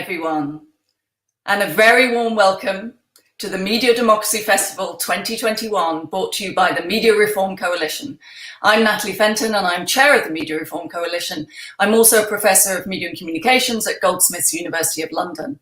Everyone, and a very warm welcome to the Media Democracy Festival 2021, brought to you by the Media Reform Coalition. I'm Natalie Fenton and I'm chair of the Media Reform Coalition. I'm also a professor of media and communications at Goldsmiths, University of London.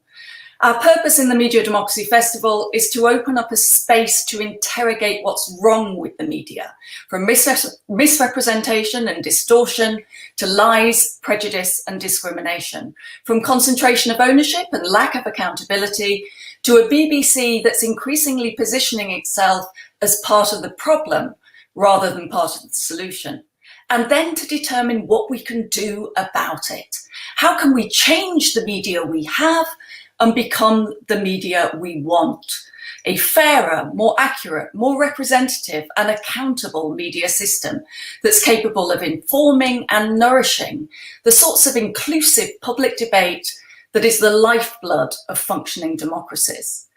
Our purpose in the Media Democracy Festival is to open up a space to interrogate what's wrong with the media, from misrepresentation and distortion to lies, prejudice and discrimination, from concentration of ownership and lack of accountability to a BBC that's increasingly positioning itself as part of the problem rather than part of the solution. And then to determine what we can do about it. How can we change the media we have and become the media we want? A fairer, more accurate, more representative and accountable media system that's capable of informing and nourishing the sorts of inclusive public debate that is the lifeblood of functioning democracies.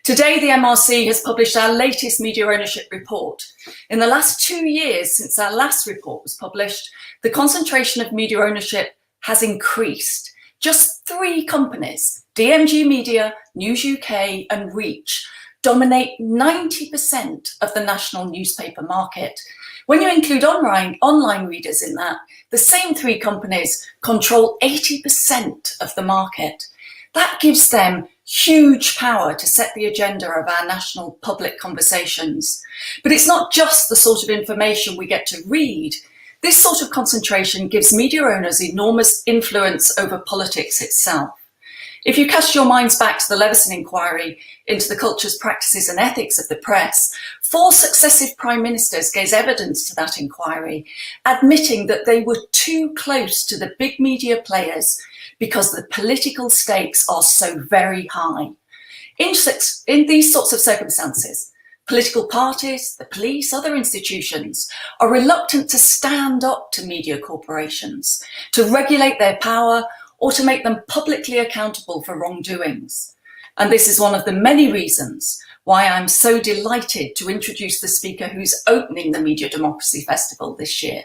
Today, the MRC has published our latest media ownership report. In the last 2 years since our last report was published, the concentration of media ownership has increased. Just 3 companies, DMG Media, News UK and Reach, dominate 90% of the national newspaper market. When you include online readers in that, the same 3 companies control 80% of the market. That gives them huge power to set the agenda of our national public conversations. But it's not just the sort of information we get to read. This sort of concentration gives media owners enormous influence over politics itself. If you cast your minds back to the Leveson inquiry into the cultures, practices and ethics of the press, 4 successive prime ministers gave evidence to that inquiry, admitting that they were too close to the big media players because the political stakes are so very high. In these sorts of circumstances, political parties, the police, other institutions are reluctant to stand up to media corporations, to regulate their power or to make them publicly accountable for wrongdoings. And this is one of the many reasons why I'm so delighted to introduce the speaker who's opening the Media Democracy Festival this year.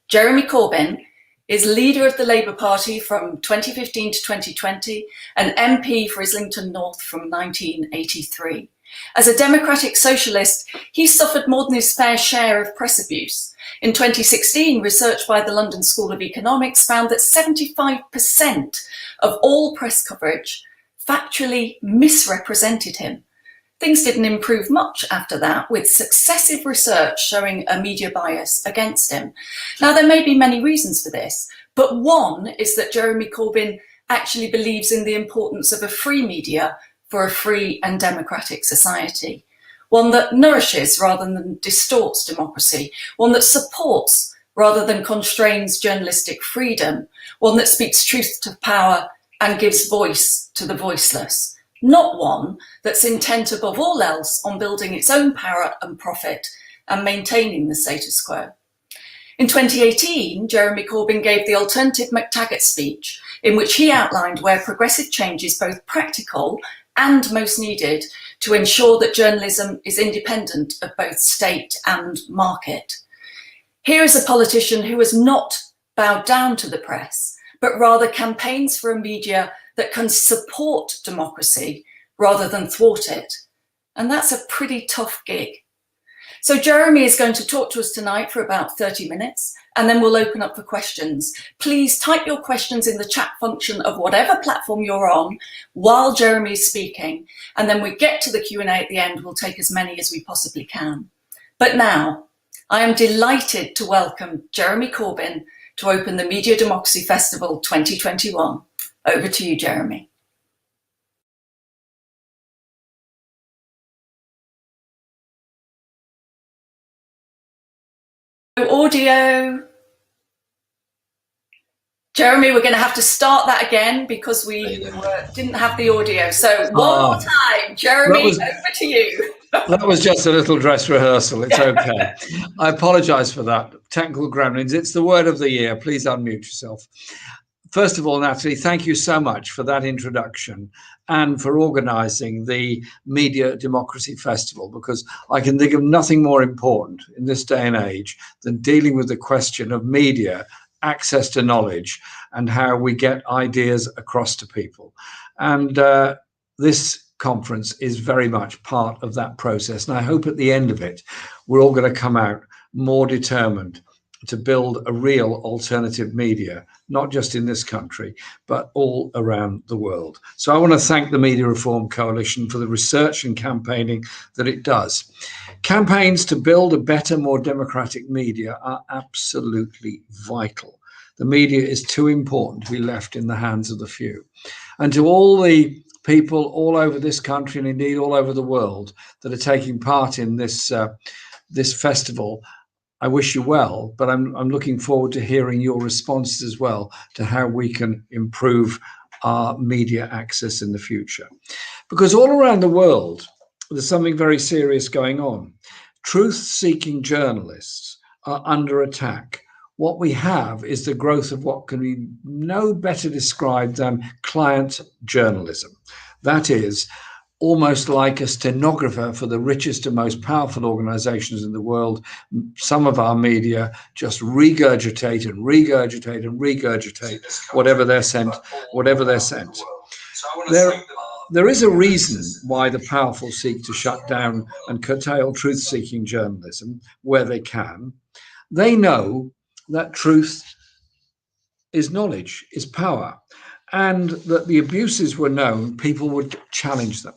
Jeremy Corbyn is leader of the Labour Party from 2015 to 2020, and MP for Islington North from 1983. As a democratic socialist, he suffered more than his fair share of press abuse. In 2016, research by the London School of Economics found that 75% of all press coverage factually misrepresented him. Things didn't improve much after that, with successive research showing a media bias against him. Now, there may be many reasons for this, but one is that Jeremy Corbyn actually believes in the importance of a free media for a free and democratic society, one that nourishes rather than distorts democracy, one that supports rather than constrains journalistic freedom, one that speaks truth to power and gives voice to the voiceless, not one that's intent above all else on building its own power and profit and maintaining the status quo. In 2018, Jeremy Corbyn gave the Alternative McTaggart speech, in which he outlined where progressive change is both practical and most needed to ensure that journalism is independent of both state and market. Here is a politician who has not bowed down to the press, but rather campaigns for a media that can support democracy rather than thwart it. And that's a pretty tough gig. So Jeremy is going to talk to us tonight for about 30 minutes, and then we'll open up for questions. Please type your questions in the chat function of whatever platform you're on while Jeremy is speaking, and then we get to the Q&A at the end. We'll take as many as we possibly can. But now, I am delighted to welcome Jeremy Corbyn to open the Media Democracy Festival 2021. Over to you, Jeremy. Audio. Jeremy, we're going to have to start that again because we didn't have the audio. So one more time, Jeremy, over to you. That was just a little dress rehearsal. It's okay. I apologise for that. Technical gremlins. It's the word of the year. Please unmute yourself. First of all, Natalie, thank you so much for that introduction and for organising the Media Democracy Festival, because I can think of nothing more important in this day and age than dealing with the question of media, access to knowledge, and how we get ideas across to people. And this conference is very much part of that process. And I hope at the end of it, we're all going to come out more determined to build a real alternative media, not just in this country, but all around the world. So I want to thank the Media Reform Coalition for the research and campaigning that it does. Campaigns to build a better, more democratic media are absolutely vital. The media is too important to be left in the hands of the few. And to all the people all over this country and indeed all over the world that are taking part in this festival, I wish you well, but I'm looking forward to hearing your responses as well to how we can improve our media access in the future. Because all around the world, there's something very serious going on. Truth-seeking journalists are under attack. What we have is the growth of what can be no better described than client journalism. That is, almost like a stenographer for the richest and most powerful organizations in the world. Some of our media just regurgitate and regurgitate and regurgitate whatever they're sent. There is a reason why the powerful seek to shut down and curtail truth-seeking journalism where they can. They know that truth is knowledge, is power, and that the abuses were known, people would challenge them.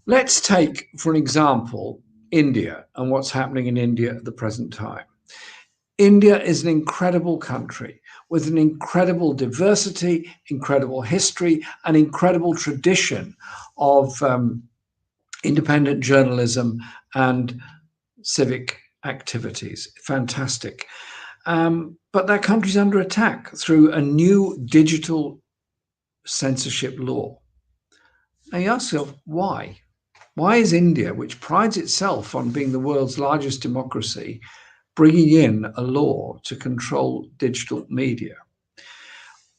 Let's take, for an example, India and what's happening in India at the present time. India is an incredible country with an incredible diversity, incredible history, and incredible tradition of independent journalism and civic activities. Fantastic. But that country's under attack through a new digital censorship law. Now you ask yourself, why? Why is India, which prides itself on being the world's largest democracy, bringing in a law to control digital media?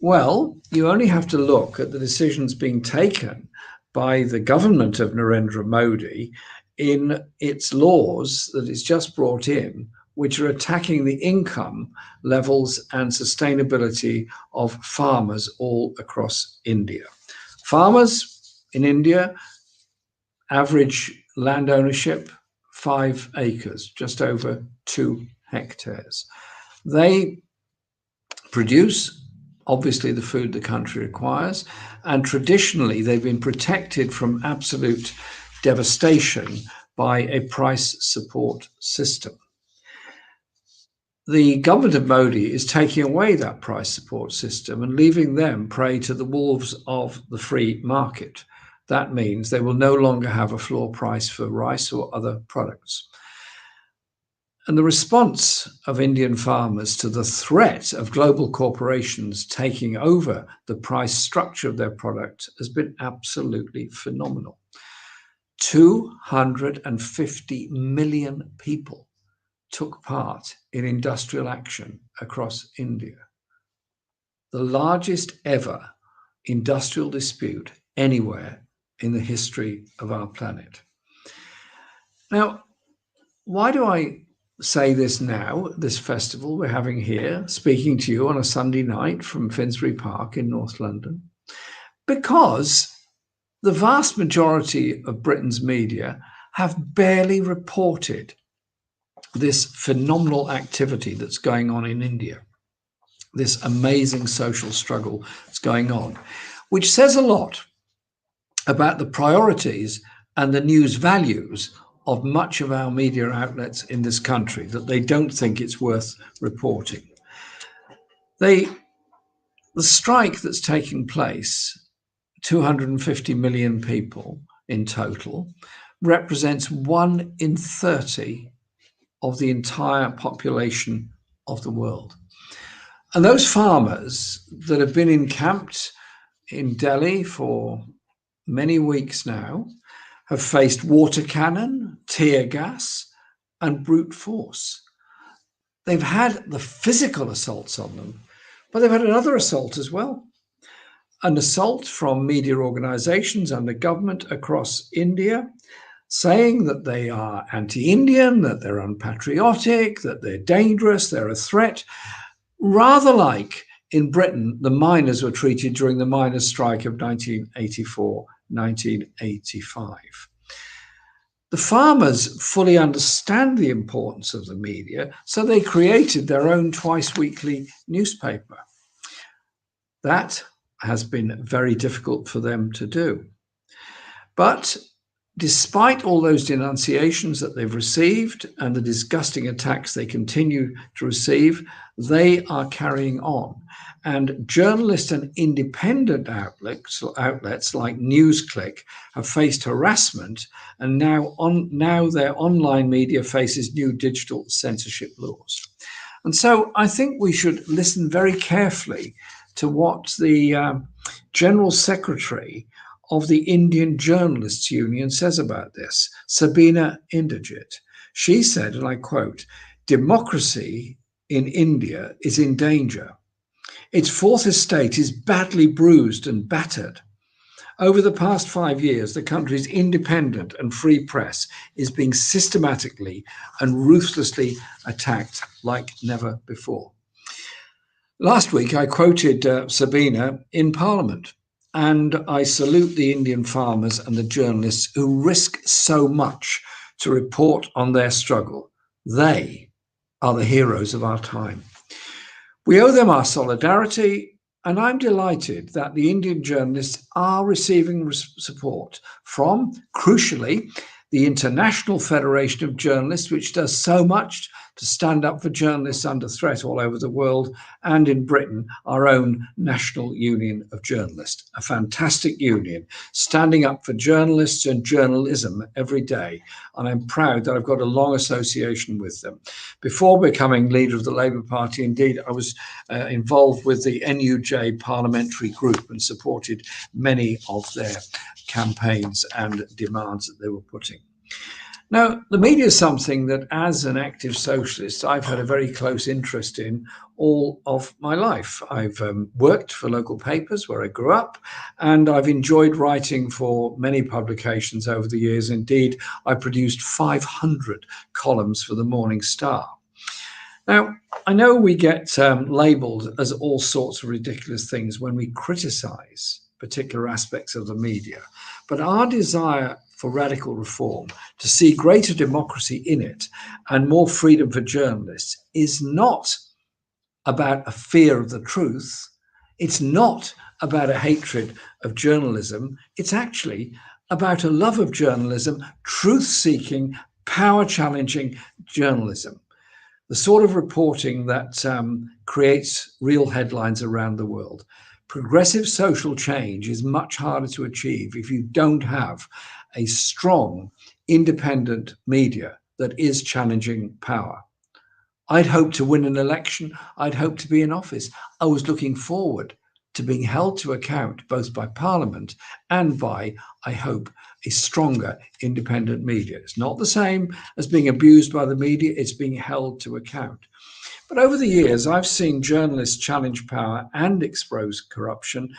Well, you only have to look at the decisions being taken by the government of Narendra Modi in its laws that it's just brought in, which are attacking the income levels and sustainability of farmers all across India. Farmers in India, average land ownership, 5 acres, just over 2 hectares. They produce, obviously, the food the country requires, and traditionally they've been protected from absolute devastation by a price support system. The government of Modi is taking away that price support system and leaving them prey to the wolves of the free market. That means they will no longer have a floor price for rice or other products. And the response of Indian farmers to the threat of global corporations taking over the price structure of their product has been absolutely phenomenal. 250 million people took part in industrial action across India. The largest ever industrial dispute anywhere in the history of our planet. Now, why do I say this now, this festival we're having here, speaking to you on a Sunday night from Finsbury Park in North London? Because the vast majority of Britain's media have barely reported this phenomenal activity that's going on in India, this amazing social struggle that's going on, which says a lot about the priorities and the news values of much of our media outlets in this country, that they don't think it's worth reporting. The strike that's taking place, 250 million people in total, represents 1 in 30 of the entire population of the world. And those farmers that have been encamped in Delhi for many weeks now have faced water cannon, tear gas, and brute force. They've had the physical assaults on them, but they've had another assault as well. An assault from media organizations and the government across India, saying that they are anti-Indian, that they're unpatriotic, that they're dangerous, they're a threat, rather like in Britain, the miners were treated during the miners' strike of 1984, 1985. The farmers fully understand the importance of the media, so they created their own twice-weekly newspaper. That has been very difficult for them to do. But despite all those denunciations that they've received and the disgusting attacks they continue to receive, they are carrying on. And journalists and independent outlets like NewsClick have faced harassment, and now their online media faces new digital censorship laws. And so I think we should listen very carefully to what the General Secretary of the Indian Journalists Union says about this, Sabina Inderjit. She said, and I quote, "Democracy in India is in danger. Its fourth estate is badly bruised and battered. Over the past 5 years, the country's independent and free press is being systematically and ruthlessly attacked like never before." Last week, I quoted Sabina in Parliament, and I salute the Indian farmers and the journalists who risk so much to report on their struggle. They are the heroes of our time. We owe them our solidarity, and I'm delighted that the Indian journalists are receiving support from, crucially, the International Federation of Journalists, which does so much to stand up for journalists under threat all over the world, and in Britain, our own National Union of Journalists, a fantastic union standing up for journalists and journalism every day. And I'm proud that I've got a long association with them. Before becoming leader of the Labour Party, indeed, I was involved with the NUJ parliamentary group and supported many of their campaigns and demands that they were putting. Now, the media is something that, as an active socialist, I've had a very close interest in all of my life. I've worked for local papers where I grew up, and I've enjoyed writing for many publications over the years. Indeed, I produced 500 columns for the Morning Star. Now, I know we get labelled as all sorts of ridiculous things when we criticise particular aspects of the media, but our desire for radical reform, to see greater democracy in it and more freedom for journalists, is not about a fear of the truth. It's not about a hatred of journalism. It's actually about a love of journalism, truth-seeking, power-challenging journalism. The sort of reporting that creates real headlines around the world. Progressive social change is much harder to achieve if you don't have a strong, independent media that is challenging power. I'd hoped to win an election. I'd hoped to be in office. I was looking forward to being held to account both by Parliament and by, I hope, a stronger independent media. It's not the same as being abused by the media. It's being held to account. But over the years, I've seen journalists challenge power and expose corruption.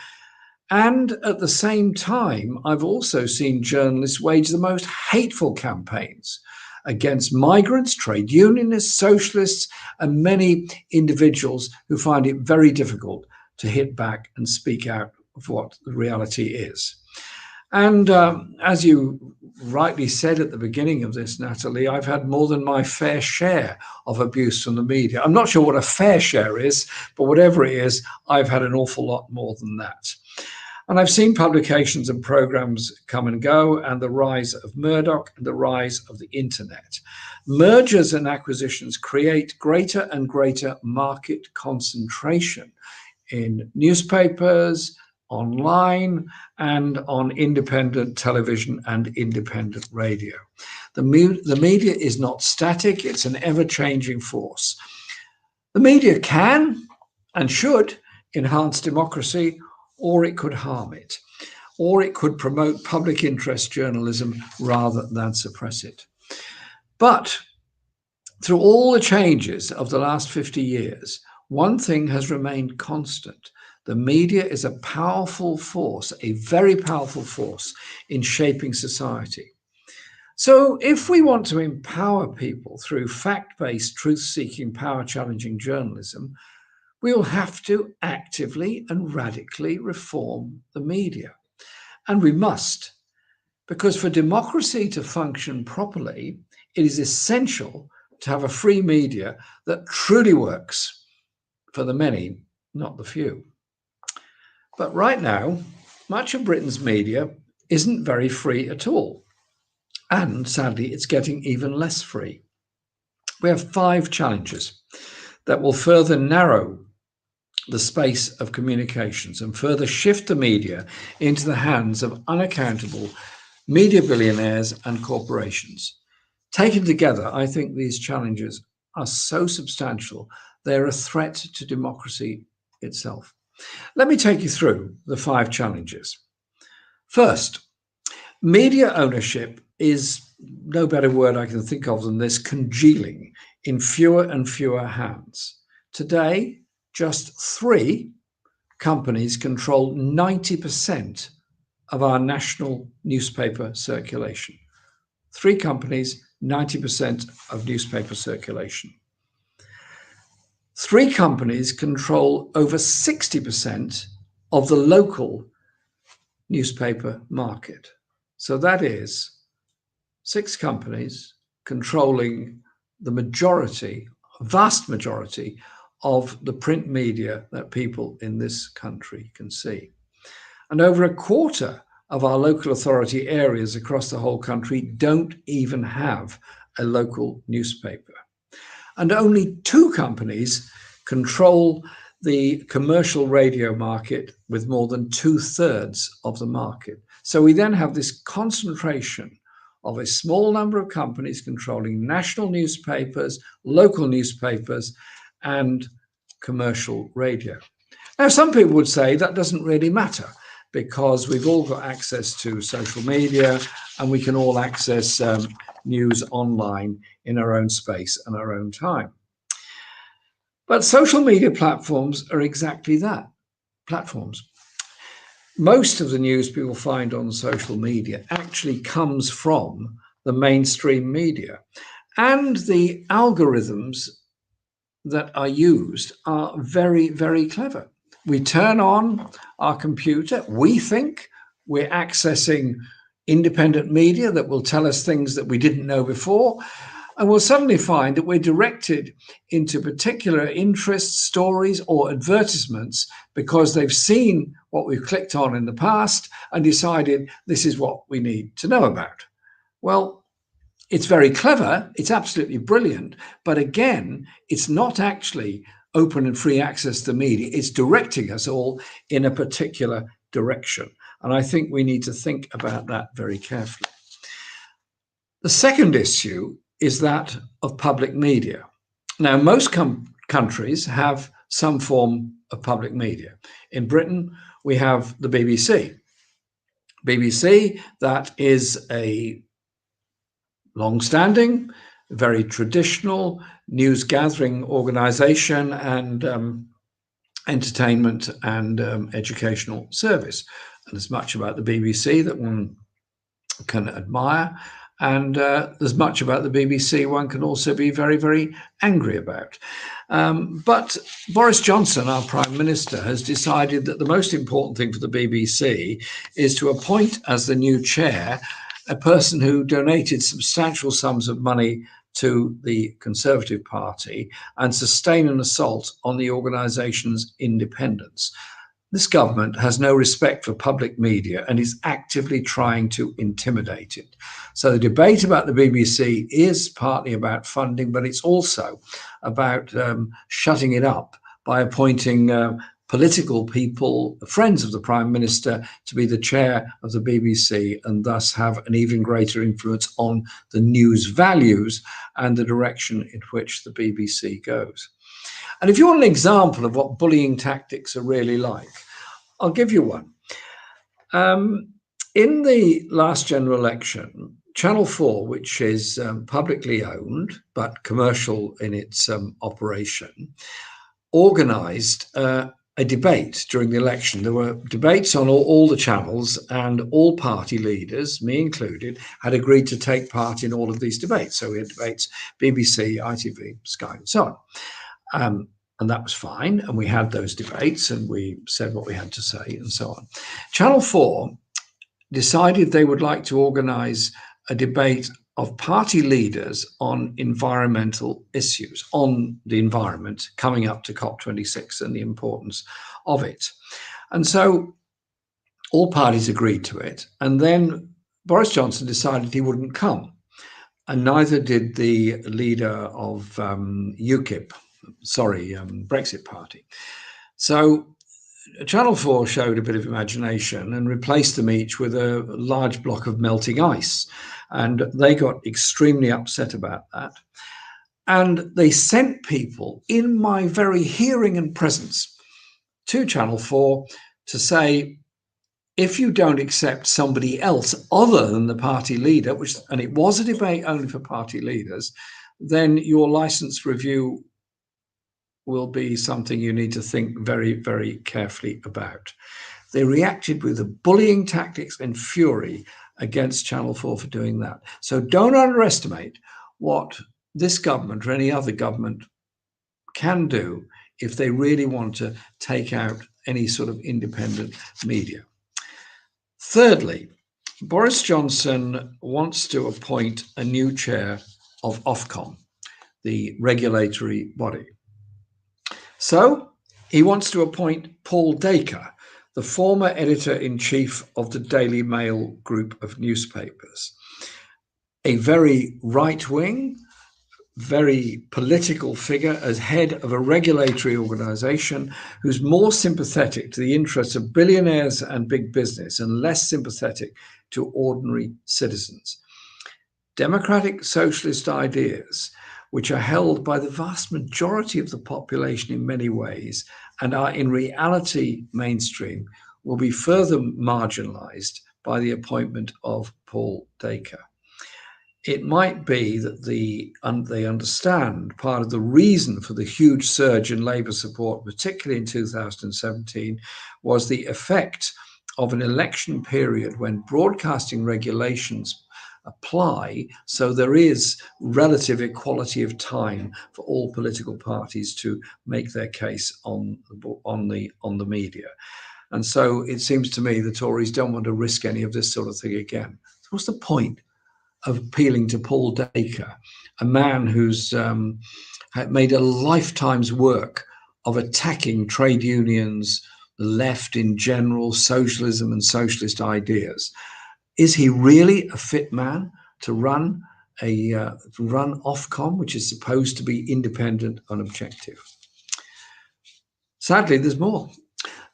And at the same time, I've also seen journalists wage the most hateful campaigns against migrants, trade unionists, socialists, and many individuals who find it very difficult to hit back and speak out of what the reality is. And as you rightly said at the beginning of this, Natalie, I've had more than my fair share of abuse from the media. I'm not sure what a fair share is, but whatever it is, I've had an awful lot more than that. And I've seen publications and programs come and go, and the rise of Murdoch and the rise of the internet. Mergers and acquisitions create greater and greater market concentration in newspapers, online, and on independent television and independent radio. The media is not static, it's an ever-changing force. The media can and should enhance democracy, or it could harm it, or it could promote public interest journalism rather than suppress it. But through all the changes of the last 50 years, one thing has remained constant. The media is a powerful force, a very powerful force in shaping society. So if we want to empower people through fact-based, truth-seeking, power-challenging journalism, We will have to actively and radically reform the media. And we must, because for democracy to function properly, it is essential to have a free media that truly works for the many, not the few. But right now, much of Britain's media isn't very free at all. And sadly, it's getting even less free. We have 5 challenges that will further narrow the space of communications and further shift the media into the hands of unaccountable media billionaires and corporations. Taken together, I think these challenges are so substantial, they're a threat to democracy itself. Let me take you through the 5 challenges. First, media ownership is, no better word I can think of than this, congealing in fewer and fewer hands. Today, just 3 companies control 90% of our national newspaper circulation. 3 companies, 90% of newspaper circulation. 3 companies control over 60% of the local newspaper market. So that is 6 companies controlling the majority, vast majority of the print media that people in this country can see. And over a quarter of our local authority areas across the whole country don't even have a local newspaper. And only 2 companies control the commercial radio market with more than 2/3 of the market. So we then have this concentration of a small number of companies controlling national newspapers, local newspapers, and commercial radio. Now, some people would say that doesn't really matter because we've all got access to social media and we can all access news online in our own space and our own time. But social media platforms are exactly that, platforms. Most of the news people find on social media actually comes from the mainstream media. And the algorithms that are used are very, very clever. We turn on our computer, we think we're accessing independent media that will tell us things that we didn't know before, and we'll suddenly find that we're directed into particular interests, stories, or advertisements because they've seen what we've clicked on in the past and decided this is what we need to know about. Well, it's very clever, it's absolutely brilliant, but again, it's not actually open and free access to media. It's directing us all in a particular direction. And I think we need to think about that very carefully. The second issue is that of public media. Now, most countries have some form of public media. In Britain, we have the BBC. BBC, that is a long-standing, very traditional news gathering organization and entertainment and educational service. And there's much about the BBC that one can admire. And there's much about the BBC one can also be very, very angry about. But Boris Johnson, our Prime Minister, has decided that the most important thing for the BBC is to appoint as the new chair a person who donated substantial sums of money to the Conservative Party and sustain an assault on the organisation's independence. This government has no respect for public media and is actively trying to intimidate it. So the debate about the BBC is partly about funding, but it's also about shutting it up by appointing political people, friends of the Prime Minister, to be the chair of the BBC and thus have an even greater influence on the news values and the direction in which the BBC goes. And if you want an example of what bullying tactics are really like, I'll give you one. In the last general election, Channel 4, which is publicly owned but commercial in its operation, organised a debate during the election. There were debates on all the channels, and all party leaders, me included, had agreed to take part in all of these debates. So we had debates, BBC, ITV, Sky, and so on. And that was fine. And we had those debates and we said what we had to say and so on. Channel 4 decided they would like to organise a debate of party leaders on environmental issues, on the environment coming up to COP26 and the importance of it. And so all parties agreed to it. And then Boris Johnson decided he wouldn't come. And neither did the leader of UKIP, Brexit Party. So Channel 4 showed a bit of imagination and replaced them each with a large block of melting ice. And they got extremely upset about that. And they sent people in my very hearing and presence to Channel 4 to say, if you don't accept somebody else other than the party leader, and it was a debate only for party leaders, then your license review will be something you need to think very, very carefully about. They reacted with the bullying tactics and fury against Channel 4 for doing that. So don't underestimate what this government or any other government can do if they really want to take out any sort of independent media. Thirdly, Boris Johnson wants to appoint a new chair of Ofcom, the regulatory body. So he wants to appoint Paul Dacre, the former editor-in-chief of the Daily Mail group of newspapers, a very right-wing, very political figure as head of a regulatory organization who's more sympathetic to the interests of billionaires and big business and less sympathetic to ordinary citizens. Democratic socialist ideas, which are held by the vast majority of the population in many ways and are in reality mainstream, will be further marginalized by the appointment of Paul Dacre. It might be that they understand part of the reason for the huge surge in Labour support, particularly in 2017, was the effect of an election period when broadcasting regulations apply, so there is relative equality of time for all political parties to make their case on the media. And so it seems to me the Tories don't want to risk any of this sort of thing again. So what's the point of appealing to Paul Dacre, a man who's made a lifetime's work of attacking trade unions, the left in general, socialism and socialist ideas? Is he really a fit man to run Ofcom, which is supposed to be independent and objective? Sadly, there's more.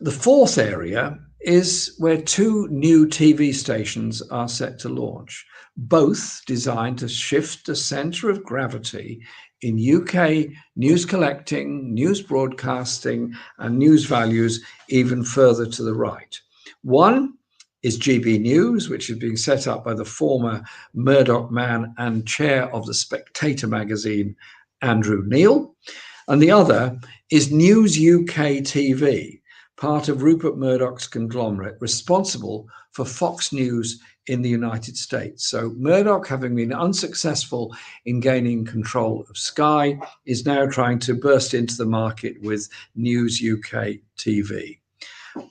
The fourth area is where two new TV stations are set to launch, both designed to shift the centre of gravity in UK news collecting, news broadcasting, and news values even further to the right. One is GB News, which is being set up by the former Murdoch man and chair of the Spectator magazine, Andrew Neil. And the other is News UK TV, part of Rupert Murdoch's conglomerate, responsible for Fox News in the United States. So Murdoch, having been unsuccessful in gaining control of Sky, is now trying to burst into the market with News UK TV.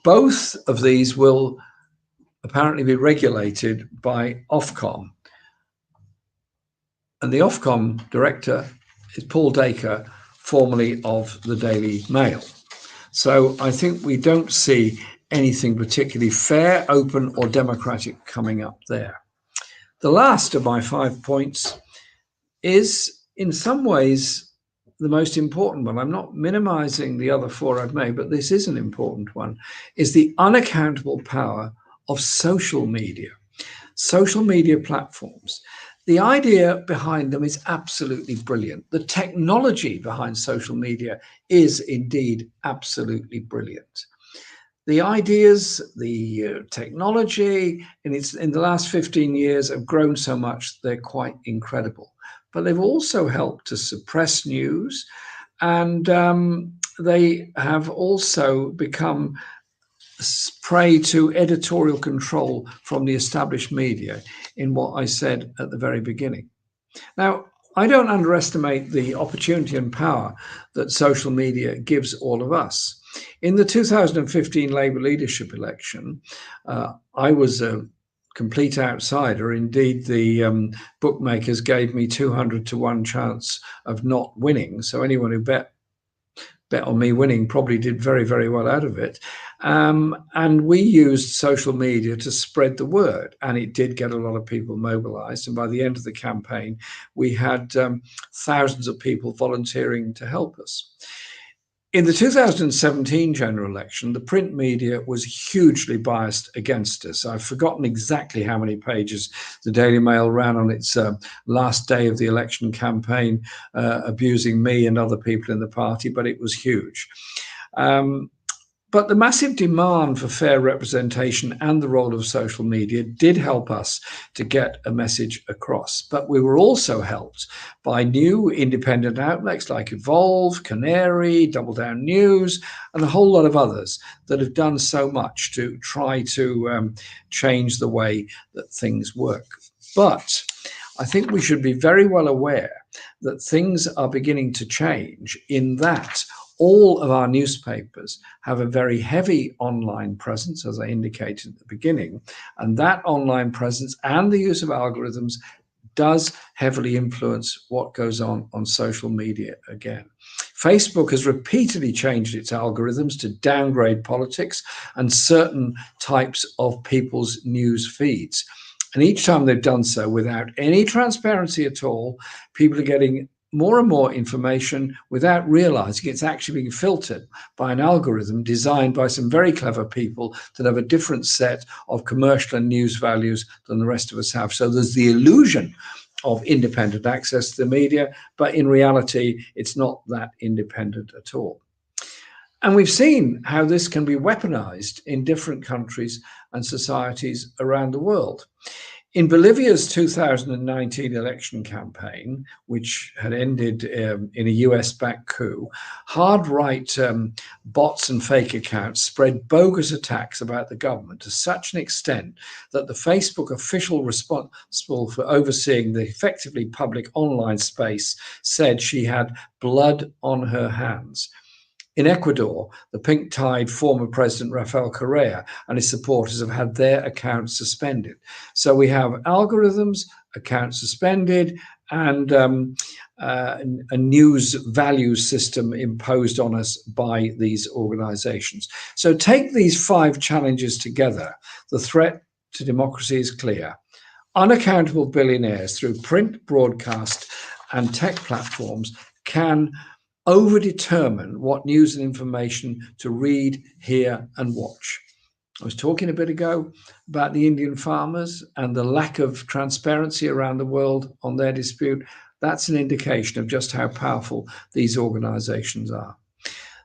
Both of these will apparently be regulated by Ofcom. And the Ofcom director is Paul Dacre, formerly of the Daily Mail. So I think we don't see anything particularly fair, open, or democratic coming up there. The last of my 5 points is, in some ways, the most important one. I'm not minimizing the other four I've made, but this is an important one, is the unaccountable power of social media platforms. The idea behind them is absolutely brilliant. The technology behind social media is indeed absolutely brilliant. The ideas, the technology in the last 15 years have grown so much, they're quite incredible. But they've also helped to suppress news, and they have also become prey to editorial control from the established media in what I said at the very beginning. Now, I don't underestimate the opportunity and power that social media gives all of us. In the 2015 Labour leadership election, I was a complete outsider. Indeed, the bookmakers gave me 200 to 1 chance of not winning. So anyone who bet on me winning probably did very, very well out of it. And we used social media to spread the word, and it did get a lot of people mobilized. And by the end of the campaign, we had thousands of people volunteering to help us. In the 2017 general election, the print media was hugely biased against us. I've forgotten exactly how many pages the Daily Mail ran on its last day of the election campaign, abusing me and other people in the party, but it was huge. But the massive demand for fair representation and the role of social media did help us to get a message across. But we were also helped by new independent outlets like Evolve, Canary, Double Down News, and a whole lot of others that have done so much to try to change the way that things work. But I think we should be very well aware that things are beginning to change in that all of our newspapers have a very heavy online presence, as I indicated at the beginning, and that online presence and the use of algorithms does heavily influence what goes on social media again. Facebook has repeatedly changed its algorithms to downgrade politics and certain types of people's news feeds. And each time they've done so without any transparency at all, people are getting more and more information without realizing it's actually being filtered by an algorithm designed by some very clever people that have a different set of commercial and news values than the rest of us have. So there's the illusion of independent access to the media, but in reality, it's not that independent at all. And we've seen how this can be weaponized in different countries and societies around the world. In Bolivia's 2019 election campaign, which had ended in a US-backed coup, hard-right bots and fake accounts spread bogus attacks about the government to such an extent that the Facebook official responsible for overseeing the effectively public online space said she had blood on her hands. In Ecuador, the pink-tied former President Rafael Correa and his supporters have had their accounts suspended. So we have algorithms, accounts suspended, and a news value system imposed on us by these organizations. So take these 5 challenges together. The threat to democracy is clear. Unaccountable billionaires through print, broadcast, and tech platforms can overdetermine what news and information to read, hear, and watch. I was talking a bit ago about the Indian farmers and the lack of transparency around the world on their dispute. That's an indication of just how powerful these organizations are.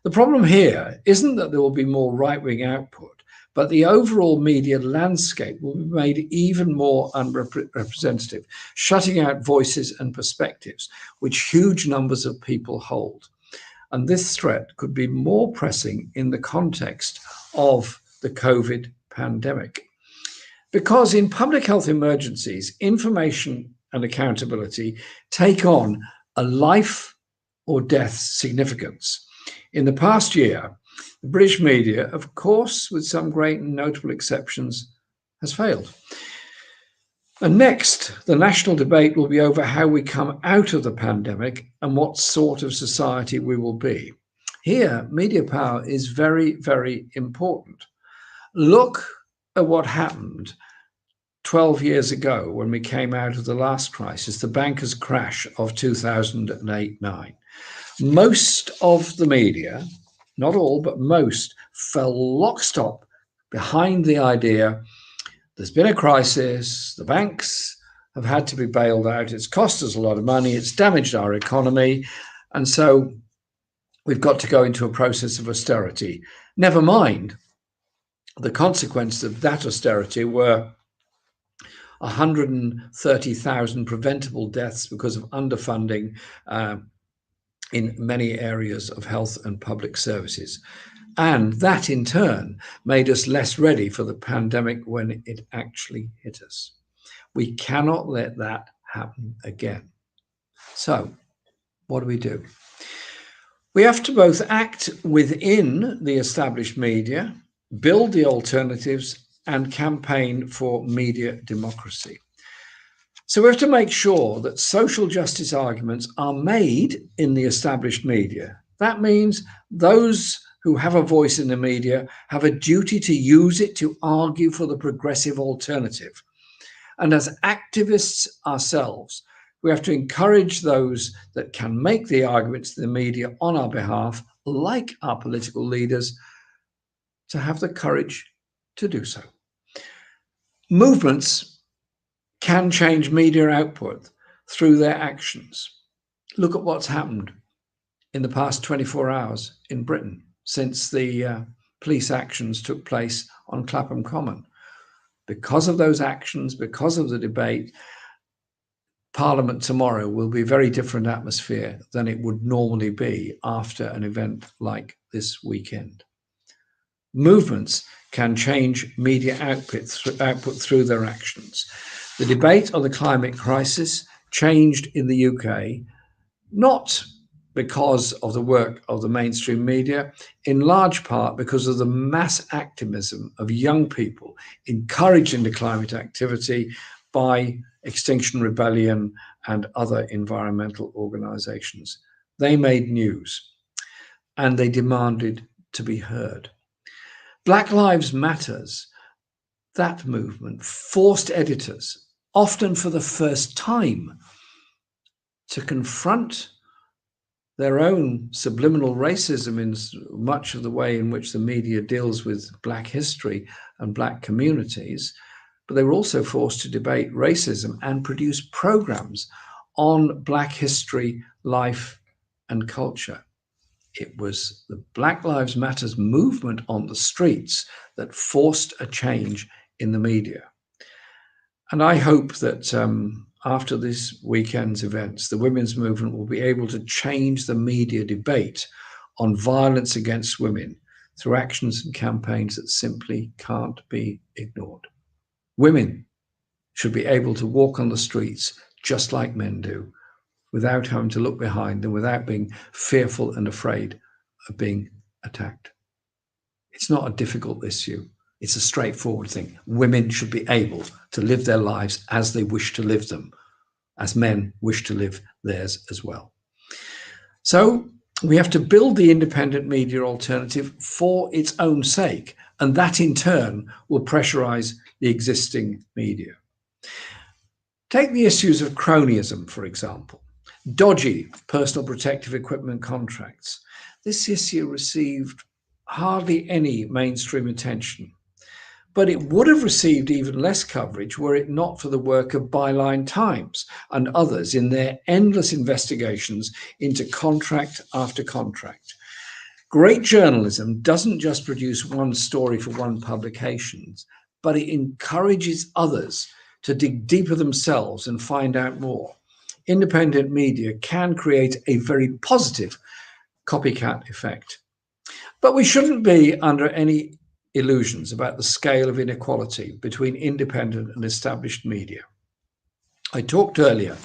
The problem here isn't that there will be more right-wing output, but the overall media landscape will be made even more unrepresentative, shutting out voices and perspectives which huge numbers of people hold. And this threat could be more pressing in the context of the COVID pandemic. Because in public health emergencies, information and accountability take on a life or death significance. In the past year, the British media, of course, with some great and notable exceptions, has failed. And next, the national debate will be over how we come out of the pandemic and what sort of society we will be. Here, media power is very, very important. Look at what happened 12 years ago when we came out of the last crisis, the bankers' crash of 2008-9. Most of the media, not all, but most, fell lock stop behind the idea there's been a crisis, the banks have had to be bailed out, it's cost us a lot of money, it's damaged our economy, and so we've got to go into a process of austerity. Never mind, the consequences of that austerity were 130,000 preventable deaths because of underfunding in many areas of health and public services. And that in turn made us less ready for the pandemic when it actually hit us. We cannot let that happen again. So what do? We have to both act within the established media, build the alternatives, and campaign for media democracy. So we have to make sure that social justice arguments are made in the established media. That means those who have a voice in the media have a duty to use it to argue for the progressive alternative. And as activists ourselves, we have to encourage those that can make the arguments to the media on our behalf, like our political leaders, to have the courage to do so. Movements can change media output through their actions. Look at what's happened in the past 24 hours in Britain since the police actions took place on Clapham Common. Because of those actions, because of the debate, Parliament tomorrow will be a very different atmosphere than it would normally be after an event like this weekend. Movements can change media output through their actions. The debate on the climate crisis changed in the UK, not because of the work of the mainstream media, in large part because of the mass activism of young people encouraging the climate activity by Extinction Rebellion and other environmental organizations. They made news and they demanded to be heard. Black Lives Matters, that movement forced editors, often for the first time, to confront their own subliminal racism in much of the way in which the media deals with Black history and Black communities. But they were also forced to debate racism and produce programs on Black history, life, and culture. It was the Black Lives Matters movement on the streets that forced a change in the media. And I hope that after this weekend's events, the women's movement will be able to change the media debate on violence against women through actions and campaigns that simply can't be ignored. Women should be able to walk on the streets just like men do, without having to look behind them, without being fearful and afraid of being attacked. It's not a difficult issue. It's a straightforward thing. Women should be able to live their lives as they wish to live them, as men wish to live theirs as well. So we have to build the independent media alternative for its own sake, and that in turn will pressurize the existing media. Take the issues of cronyism, for example. Dodgy personal protective equipment contracts. This issue received hardly any mainstream attention, but it would have received even less coverage were it not for the work of Byline Times and others in their endless investigations into contract after contract. Great journalism doesn't just produce one story for one publication, but it encourages others to dig deeper themselves and find out more. Independent media can create a very positive copycat effect. But we shouldn't be under any illusions about the scale of inequality between independent and established media. I talked earlier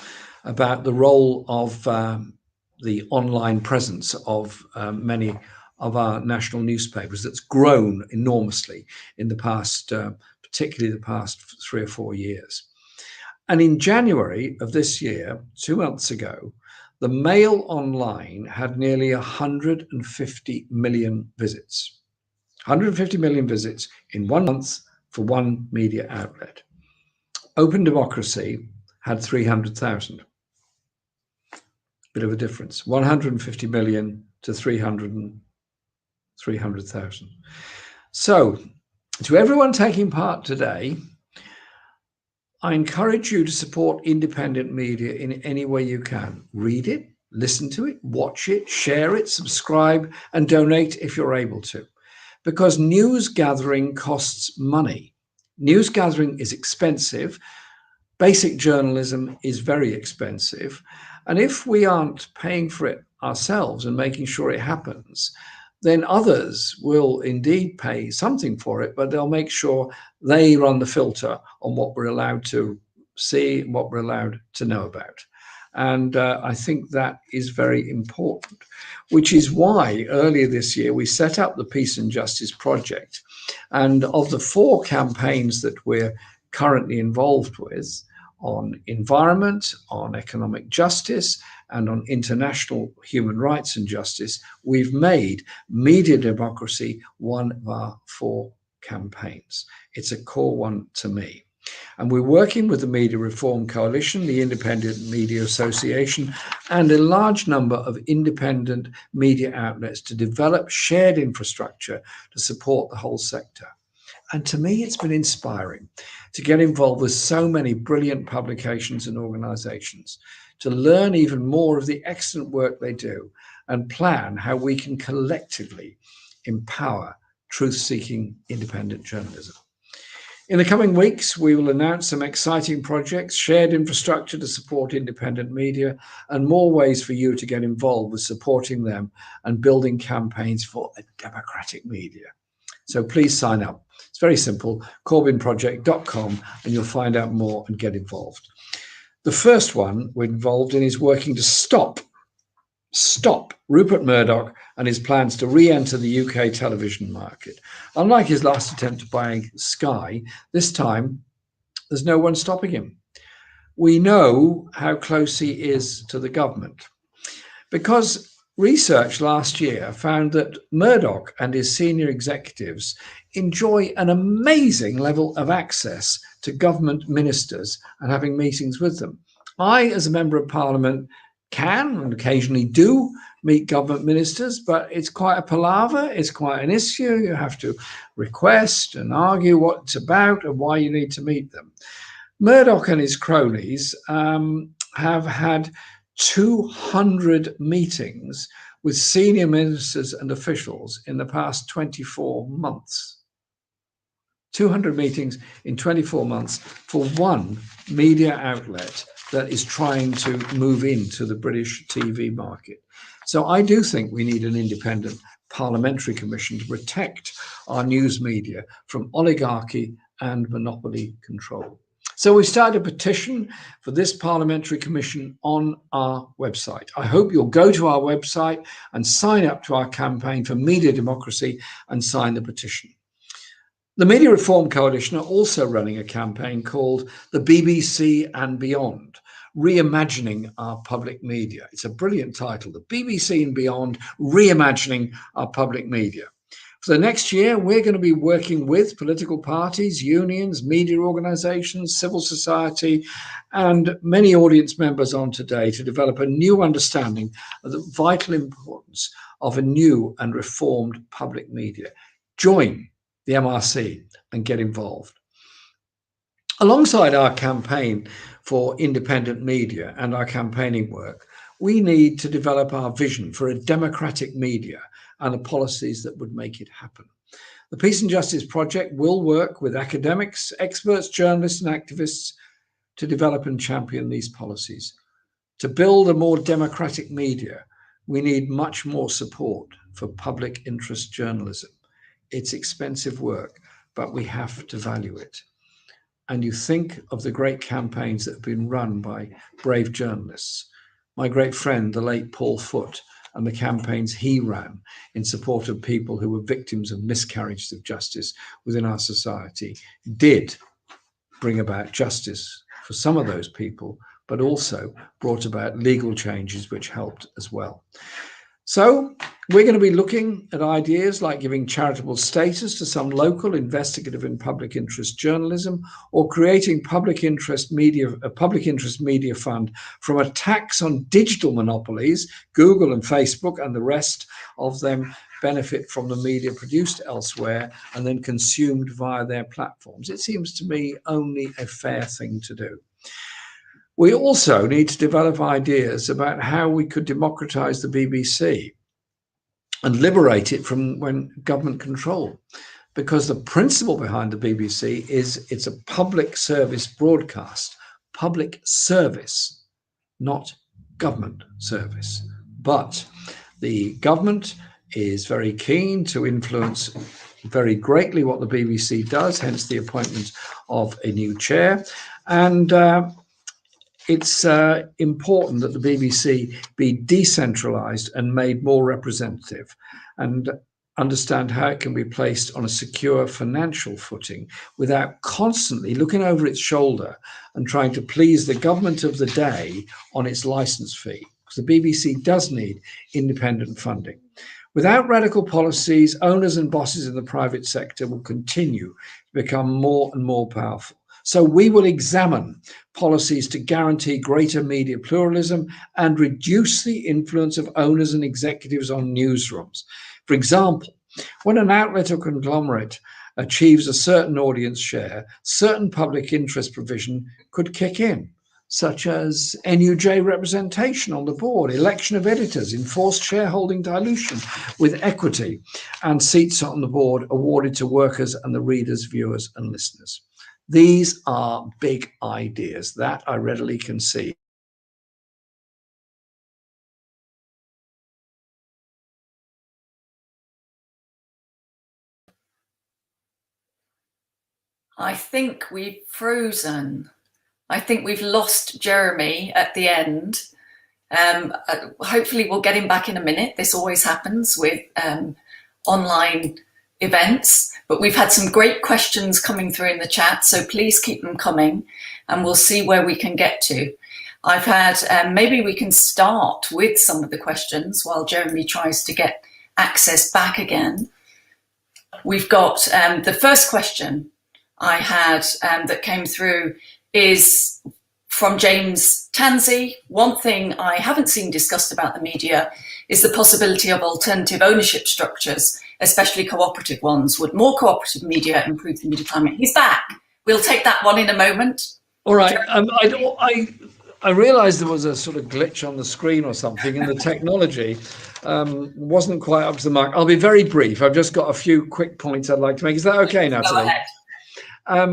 about the role of the online presence of many of our national newspapers that's grown enormously in the past, particularly the past 3 or 4 years. And in January of this year, 2 months ago, the Mail Online had nearly 150 million visits. 150 million visits in 1 month for one media outlet. Open Democracy had 300,000. Bit of a difference. 150 million to 300,000. So, to everyone taking part today, I encourage you to support independent media in any way you can. Read it, listen to it, watch it, share it, subscribe, and donate if you're able to. Because news gathering costs money. News gathering is expensive. Basic journalism is very expensive. And if we aren't paying for it ourselves and making sure it happens, then others will indeed pay something for it, but they'll make sure they run the filter on what we're allowed to see and what we're allowed to know about. And I think that is very important, which is why earlier this year we set up the Peace and Justice Project. And of the 4 campaigns that we're currently involved with on environment, on economic justice, and on international human rights and justice, we've made media democracy one of our 4 campaigns. It's a core one to me. And we're working with the Media Reform Coalition, the Independent Media Association, and a large number of independent media outlets to develop shared infrastructure to support the whole sector. And to me, it's been inspiring to get involved with so many brilliant publications and organizations, to learn even more of the excellent work they do and plan how we can collectively empower truth-seeking independent journalism. In the coming weeks, we will announce some exciting projects, shared infrastructure to support independent media, and more ways for you to get involved with supporting them and building campaigns for a democratic media. So please sign up. It's very simple, corbynproject.com, and you'll find out more and get involved. The first one we're involved in is working to stop Rupert Murdoch and his plans to re-enter the UK television market. Unlike his last attempt to buy Sky, this time there's no one stopping him. We know how close he is to the government because research last year found that Murdoch and his senior executives enjoy an amazing level of access to government ministers and having meetings with them. I, as a member of Parliament, can and occasionally do meet government ministers, but it's quite a palaver, it's quite an issue. You have to request and argue what it's about and why you need to meet them. Murdoch and his cronies have had 200 meetings with senior ministers and officials in the past 24 months. 200 meetings in 24 months for one media outlet that is trying to move into the British TV market. So I do think we need an independent parliamentary commission to protect our news media from oligarchy and monopoly control. So we started a petition for this parliamentary commission on our website. I hope you'll go to our website and sign up to our campaign for media democracy and sign the petition. The Media Reform Coalition are also running a campaign called the BBC and Beyond, Reimagining Our Public Media. It's a brilliant title, the BBC and Beyond, Reimagining Our Public Media. For the next year, we're going to be working with political parties, unions, media organizations, civil society, and many audience members on today to develop a new understanding of the vital importance of a new and reformed public media. Join the MRC and get involved. Alongside our campaign for independent media and our campaigning work, we need to develop our vision for a democratic media and the policies that would make it happen. The Peace and Justice Project will work with academics, experts, journalists, and activists to develop and champion these policies. To build a more democratic media, we need much more support for public interest journalism. It's expensive work, but we have to value it. And you think of the great campaigns that have been run by brave journalists. My great friend, the late Paul Foote, and the campaigns he ran in support of people who were victims of miscarriages of justice within our society did bring about justice for some of those people, but also brought about legal changes which helped as well. So we're going to be looking at ideas like giving charitable status to some local investigative and public interest journalism, or creating a public interest media fund from a tax on digital monopolies. Google and Facebook and the rest of them benefit from the media produced elsewhere and then consumed via their platforms. It seems to me only a fair thing to do. We also need to develop ideas about how we could democratize the BBC and liberate it from government control, because the principle behind the BBC is it's a public service broadcast, public service, not government service. But the government is very keen to influence very greatly what the BBC does, hence the appointment of a new chair. And it's important that the BBC be decentralised and made more representative, and understand how it can be placed on a secure financial footing without constantly looking over its shoulder and trying to please the government of the day on its licence fee. Because the BBC does need independent funding. Without radical policies, owners and bosses in the private sector will continue to become more and more powerful. So we will examine policies to guarantee greater media pluralism and reduce the influence of owners and executives on newsrooms. For example, when an outlet or conglomerate achieves a certain audience share, certain public interest provision could kick in, such as NUJ representation on the board, election of editors, enforced shareholding dilution with equity, and seats on the board awarded to workers and the readers, viewers, and listeners. These are big ideas that I readily concede. I think we've frozen. I think we've lost Jeremy at the end. Hopefully we'll get him back in a minute. This always happens with online events, but we've had some great questions coming through in the chat, so please keep them coming and we'll see where we can get to. I've had, maybe we can start with some of the questions while Jeremy tries to get access back again. We've got the first question I had that came through is from James Tansey. One thing I haven't seen discussed about the media is the possibility of alternative ownership structures, especially cooperative ones. Would more cooperative media improve the media climate? He's back. We'll take that one in a moment. All right. I realised there was a sort of glitch on the screen or something, and the technology wasn't quite up to the mark. I'll be very brief. I've just got a few quick points I'd like to make. Is that okay, Natalie? Go ahead. I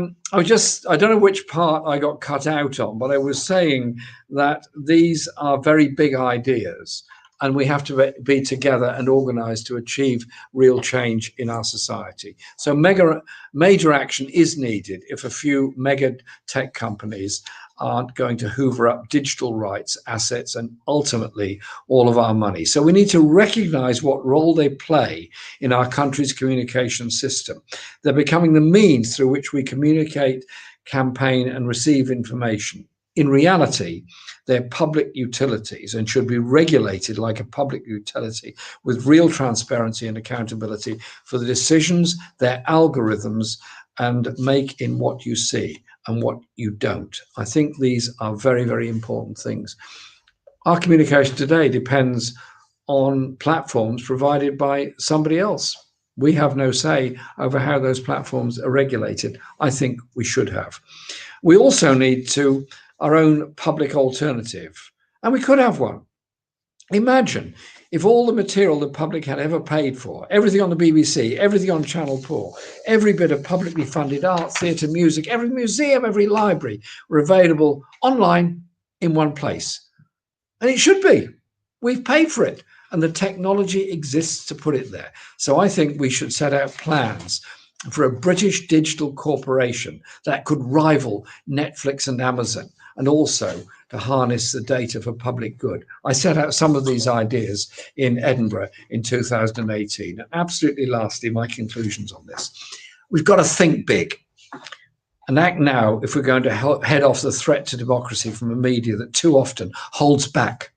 don't know which part I got cut out on, but I was saying that these are very big ideas and we have to be together and organized to achieve real change in our society. So major action is needed if a few mega tech companies aren't going to hoover up digital rights, assets, and ultimately all of our money. So we need to recognize what role they play in our country's communication system. They're becoming the means through which we communicate, campaign, and receive information. In reality, they're public utilities and should be regulated like a public utility with real transparency and accountability for the decisions, their algorithms, and make in what you see and what you don't. I think these are very, very important things. Our communication today depends on platforms provided by somebody else. We have no say over how those platforms are regulated. I think we should have. We also need our own public alternative, and we could have one. Imagine if all the material the public had ever paid for, everything on the BBC, everything on Channel 4, every bit of publicly funded art, theatre, music, every museum, every library were available online in one place. And it should be. We've paid for it, and the technology exists to put it there. So I think we should set out plans for a British digital corporation that could rival Netflix and Amazon, and also to harness the data for public good. I set out some of these ideas in Edinburgh in 2018. And absolutely lastly, my conclusions on this. We've got to think big and act now if we're going to head off the threat to democracy from a media that too often holds back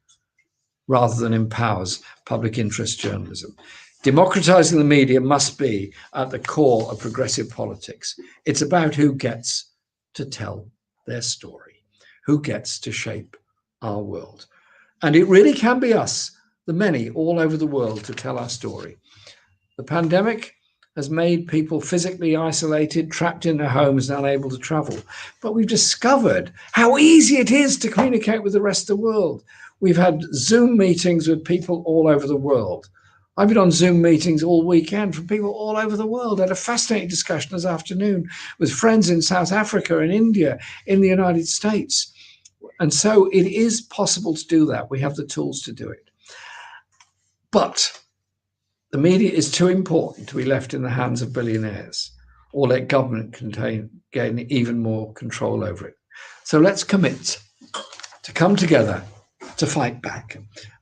rather than empowers public interest journalism. Democratizing the media must be at the core of progressive politics. It's about who gets to tell their story, who gets to shape our world. And it really can be us, the many all over the world, to tell our story. The pandemic has made people physically isolated, trapped in their homes and unable to travel. But we've discovered how easy it is to communicate with the rest of the world. We've had Zoom meetings with people all over the world. I've been on Zoom meetings all weekend from people all over the world. I had a fascinating discussion this afternoon with friends in South Africa and India, in the United States. And so it is possible to do that. We have the tools to do it. But the media is too important to be left in the hands of billionaires or let government gain even more control over it. So let's commit to come together to fight back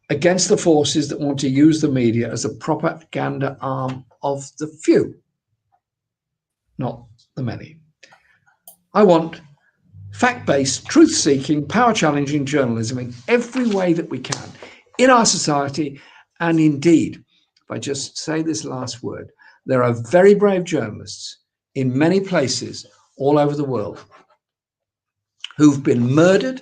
against the forces that want to use the media as a propaganda arm of the few, not the many. I want fact-based, truth-seeking, power-challenging journalism in every way that we can in our society. And indeed, if I just say this last word, there are very brave journalists in many places all over the world who've been murdered,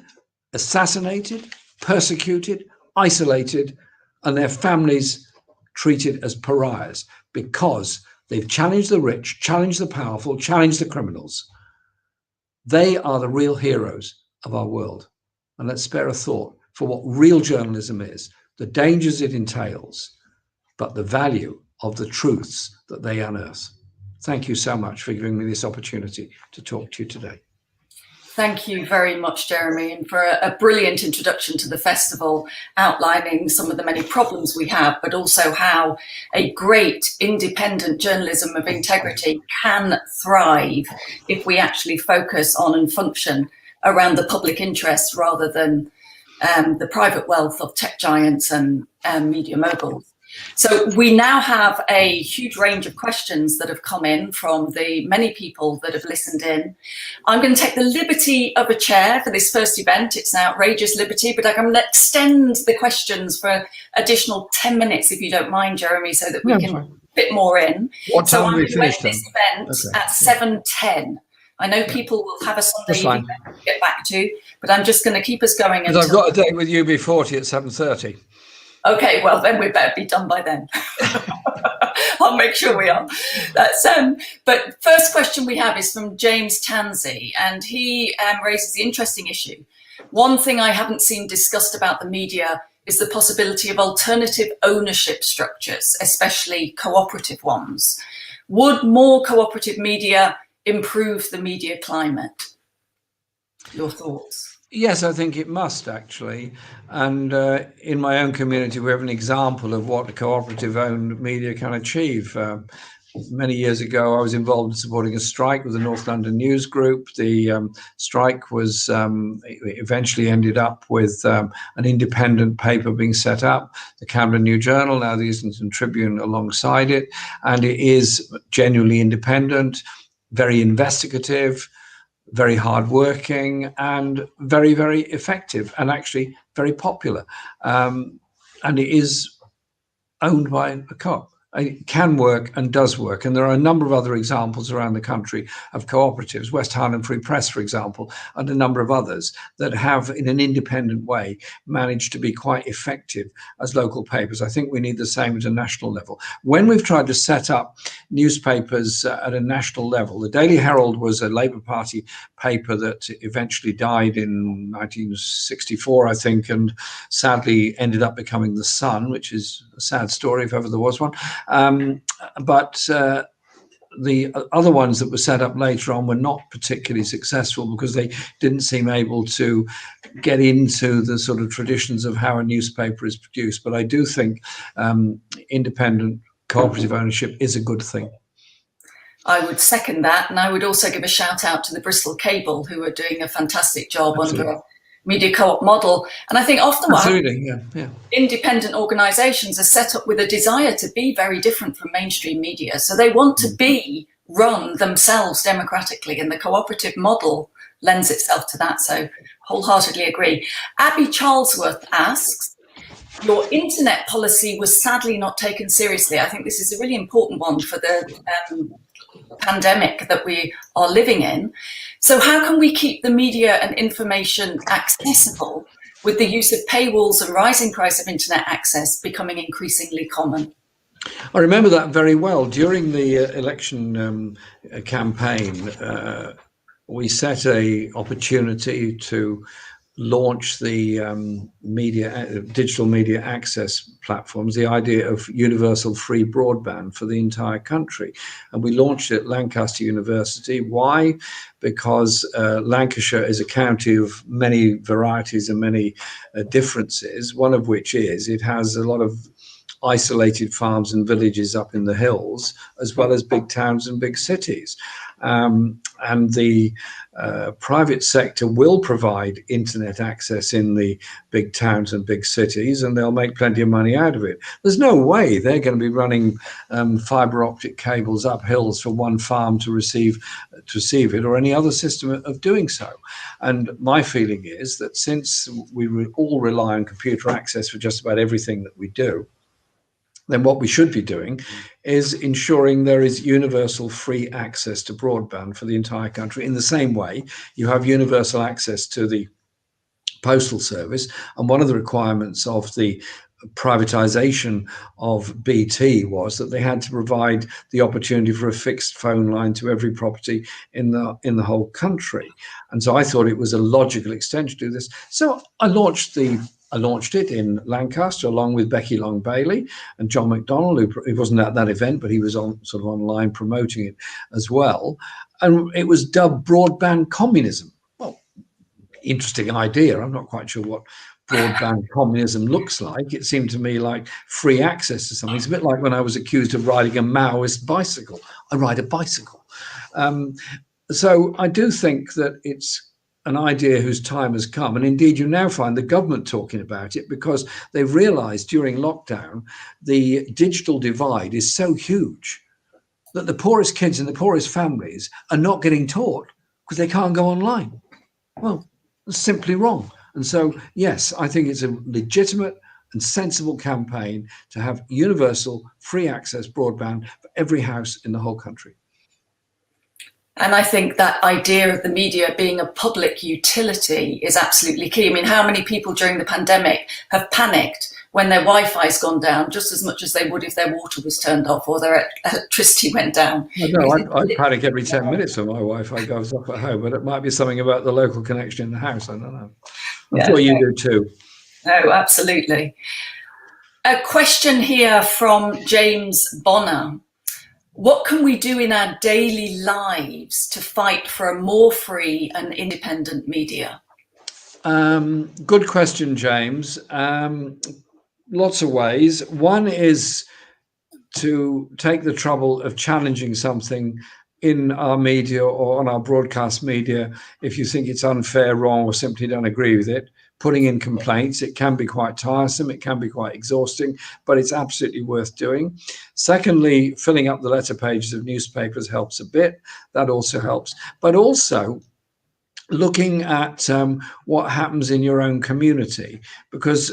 assassinated, persecuted, isolated, and their families treated as pariahs because they've challenged the rich, challenged the powerful, challenged the criminals. They are the real heroes of our world. And let's spare a thought for what real journalism is, the dangers it entails, but the value of the truths that they unearth. Thank you so much for giving me this opportunity to talk to you today. Thank you very much, Jeremy, and for a brilliant introduction to the festival, outlining some of the many problems we have, but also how a great independent journalism of integrity can thrive if we actually focus on and function around the public interest rather than the private wealth of tech giants and media moguls. So we now have a huge range of questions that have come in from the many people that have listened in. I'm going to take the liberty of a chair for this first event. It's an outrageous liberty, but I'm going to extend the questions for additional 10 minutes, if you don't mind, Jeremy, so that we can fit more in. What time I'm do we finish this event at 7:10. I know people will have a Sunday evening to get back to, but I'm just going to keep us going. Because I've got a date with UB40 at 7:30. Okay, well then we better be done by then. I'll make sure we are. That's but first question we have is from James Tansey, and he raises the interesting issue. One thing I haven't seen discussed about the media is the possibility of alternative ownership structures, especially cooperative ones. Would more cooperative media improve the media climate? Your thoughts? Yes, I think it must actually. And in my own community, we have an example of what cooperative owned media can achieve. Many years ago, I was involved in supporting a strike with the North London News Group. The strike was eventually ended up with an independent paper being set up, the Camden New Journal, now the Islington Tribune alongside it. And it is genuinely independent, very investigative, very hardworking, and very, very effective, and actually very popular. And it is owned by a co-op. It can work and does work. And there are a number of other examples around the country of cooperatives, West Highland Free Press, for example, and a number of others that have, in an independent way, managed to be quite effective as local papers. I think we need the same at a national level. When we've tried to set up newspapers at a national level, the Daily Herald was a Labour Party paper that eventually died in 1964, I think, and sadly ended up becoming The Sun, which is a sad story if ever there was one. But the other ones that were set up later on were not particularly successful because they didn't seem able to get into the sort of traditions of how a newspaper is produced. But I do think independent cooperative ownership is a good thing. I would second that, and I would also give a shout out to the Bristol Cable, who are doing a fantastic job Absolutely. under a media co-op model. And I think often what independent organisations are set up with a desire to be very different from mainstream media. So they want to be run themselves democratically, and the cooperative model lends itself to that. So wholeheartedly agree. Abby Charlesworth asks, your internet policy was sadly not taken seriously. I think this is a really important one for the pandemic that we are living in. So how can we keep the media and information accessible with the use of paywalls and rising price of internet access becoming increasingly common? I remember that very well. During the election campaign, we set a opportunity to launch the digital media access platforms, the idea of universal free broadband for the entire country. And we launched it at Lancaster University. Why? Because Lancashire is a county of many varieties and many differences, one of which is it has a lot of isolated farms and villages up in the hills, as well as big towns and big cities. and the private sector will provide internet access in the big towns and big cities, and they'll make plenty of money out of it. There's no way they're going to be running fiber optic cables up hills for one farm to receive it, or any other system of doing so. And my feeling is that since we all rely on computer access for just about everything that we do, then what we should be doing is ensuring there is universal free access to broadband for the entire country. In the same way, you have universal access to the postal service. And one of the requirements of the privatization of BT was that they had to provide the opportunity for a fixed phone line to every property in the whole country. And so I thought it was a logical extension to do this. So I launched it in Lancaster along with Becky Long Bailey and John McDonnell, who wasn't at that event, but he was on sort of online promoting it as well. And it was dubbed broadband communism. Well, interesting idea. I'm not quite sure what broadband communism looks like. It seemed to me like free access to something. It's a bit like when I was accused of riding a Maoist bicycle. I ride a bicycle. So I do think that it's an idea whose time has come. And indeed, you now find the government talking about it because they've realized during lockdown, the digital divide is so huge that the poorest kids and the poorest families are not getting taught because they can't go online. Well, it's simply wrong. And so, yes, I think it's a legitimate and sensible campaign to have universal free access broadband for every house in the whole country. And I think that idea of the media being a public utility is absolutely key. I mean, how many people during the pandemic have panicked when their Wi-Fi's gone down just as much as they would if their water was turned off or their electricity went down? No, I panic every 10 minutes when my Wi-Fi goes off at home, but it might be something about the local connection in the house. I don't know. I'm sure you do too. Oh, absolutely. A question here from James Bonner. What can we do in our daily lives to fight for a more free and independent media? Good question, James. Lots of ways. One is to take the trouble of challenging something in our media or on our broadcast media if you think it's unfair, wrong, or simply don't agree with it. Putting in complaints, it can be quite tiresome, it can be quite exhausting, but it's absolutely worth doing. Secondly, filling up the letter pages of newspapers helps a bit. That also helps. But also looking at what happens in your own community, because